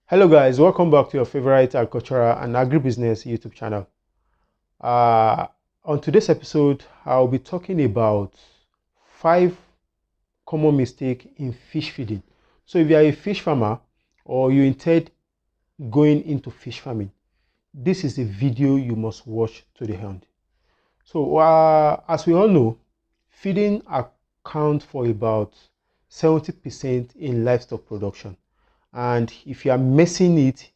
Hello guys, welcome back to your favorite agricultural and agribusiness YouTube channel. On today's episode, I'll be talking about 5 common mistakes in fish feeding. So if you are a fish farmer or you intend going into fish farming, this is a video you must watch to the end. So as we all know, feeding accounts for about 70% in livestock production. And if you are messing it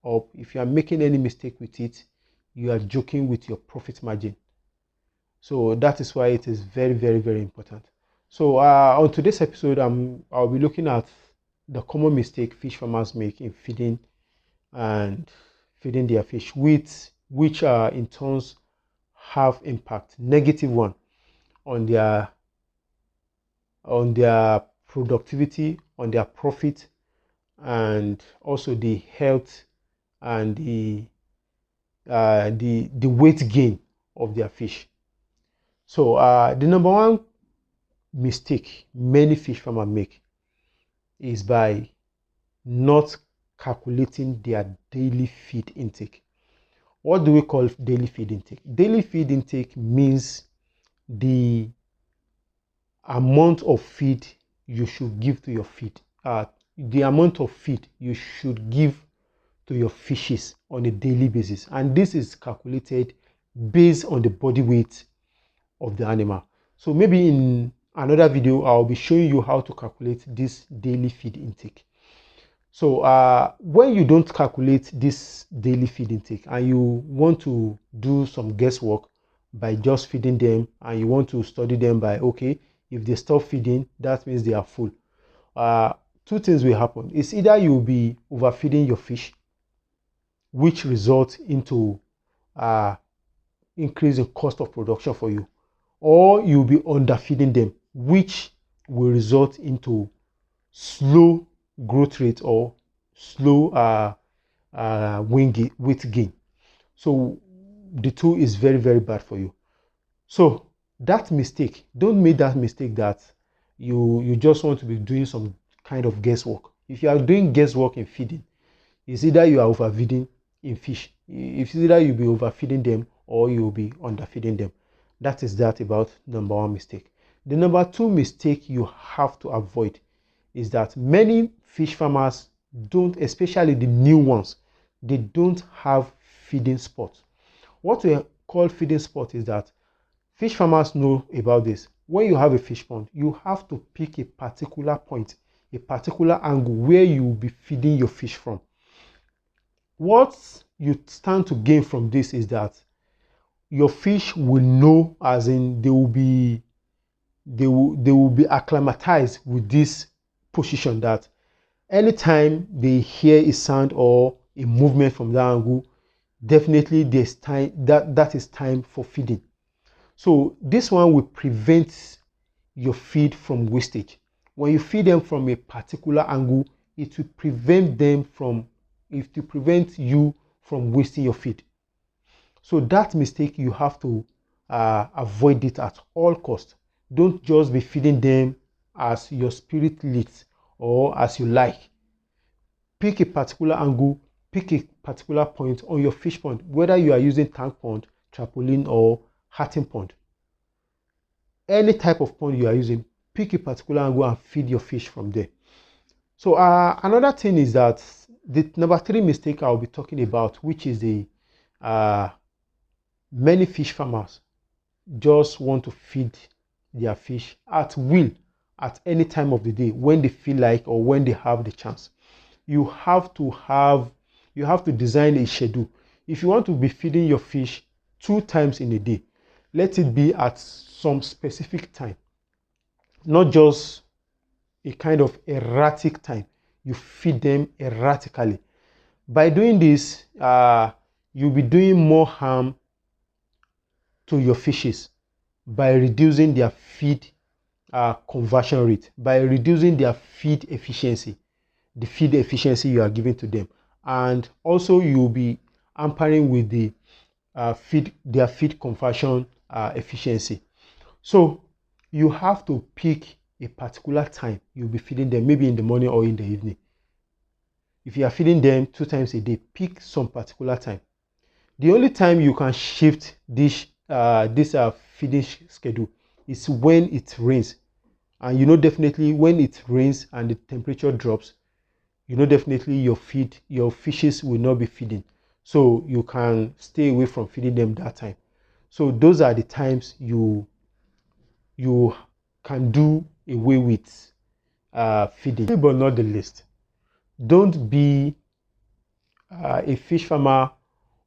up, if you are making any mistake with it, you are joking with your profit margin. So that is why it is very, very, very important. So on today's episode, I'll be looking at the common mistake fish farmers make in feeding their fish, which in turns have impact, negative one, on their productivity, on their profit, and also the health and the weight gain of their fish. So the number one mistake many fish farmers make is by not calculating their daily feed intake. What do we call daily feed intake? Daily feed intake means the amount of feed you should give to your feed. The amount of feed you should give to your fishes on a daily basis, and this is calculated based on the body weight of the animal. So maybe in another video I'll be showing you how to calculate this daily feed intake. So when you don't calculate this daily feed intake and you want to do some guesswork by just feeding them, and you want to study them by, okay, if they stop feeding, that means they are full. Two things will happen. It's either you'll be overfeeding your fish, which results into increase in cost of production for you, or you'll be underfeeding them, which will result into slow growth rate or slow weight gain. So the two is very, very bad for you. So that mistake, don't make that mistake that you just want to be doing some kind of guesswork. If you are doing guesswork in feeding, it's either you are overfeeding in fish. It's either you'll be overfeeding them or you'll be underfeeding them. That is that about number one mistake. The number two mistake you have to avoid is that many fish farmers don't, especially the new ones, they don't have feeding spots. What we call feeding spot is that fish farmers know about this. When you have a fish pond, you have to pick a particular point, a particular angle where you will be feeding your fish from. What you stand to gain from this is that your fish will know, as in they will be acclimatized with this position, that anytime they hear a sound or a movement from that angle, definitely there's time that is time for feeding. So this one will prevent your feed from wastage. When you feed them from a particular angle, it will prevent you from wasting your feed. So that mistake, you have to avoid it at all costs. Don't just be feeding them as your spirit leads or as you like. Pick a particular angle, pick a particular point on your fish pond, whether you are using tank pond, trampoline, or hatching pond. Any type of pond you are using, pick a particular angle and feed your fish from there. So another thing is that the number 3 mistake I'll be talking about, which is the many fish farmers just want to feed their fish at will, at any time of the day, when they feel like or when they have the chance. You have to design a schedule. If you want to be feeding your fish 2 times in a day, let it be at some specific time, not just a kind of erratic time. You feed them erratically. By doing this, you'll be doing more harm to your fishes by reducing their feed conversion rate, by reducing their feed efficiency, the feed efficiency you are giving to them, and also you'll be hampering with their feed conversion efficiency. So you have to pick a particular time you'll be feeding them, maybe in the morning or in the evening. If you are feeding them 2 times a day, pick some particular time. The only time you can shift this feeding schedule is when it rains. And you know definitely when it rains and the temperature drops, you know definitely your fishes will not be feeding. So you can stay away from feeding them that time. So those are the times you can do away with feeding. But not the least, don't be a fish farmer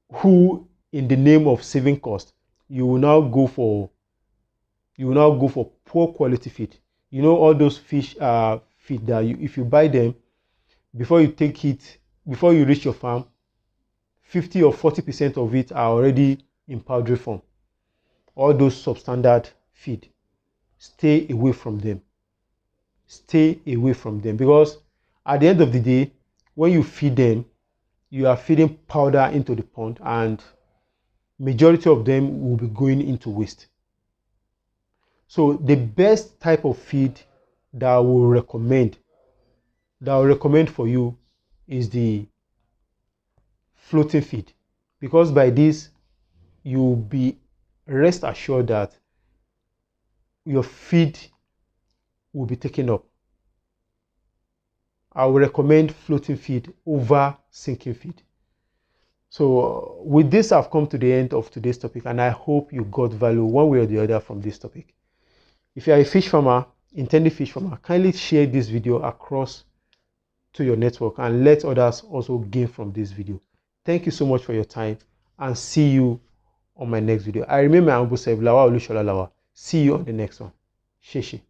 who, in the name of saving cost, you will now go for poor quality feed. You know, all those fish feed that if you buy them, before you reach your farm, 50 or 40% of it are already in powdery form. All those substandard feed, stay away from them. Stay away from them, because at the end of the day, when you feed them, you are feeding powder into the pond, and majority of them will be going into waste. So the best type of feed that I will recommend for you is the floating feed, because by this you'll be rest assured that your feed will be taken up. I will recommend floating feed over sinking feed. So with this, I've come to the end of today's topic, and I hope you got value one way or the other from this topic. If you are a fish farmer, intended fish farmer, kindly share this video across to your network and let others also gain from this video. Thank you so much for your time, and see you on my next video. I remain my humble self, Lawa Olushola Lawa. See you on the next one. Sheshe.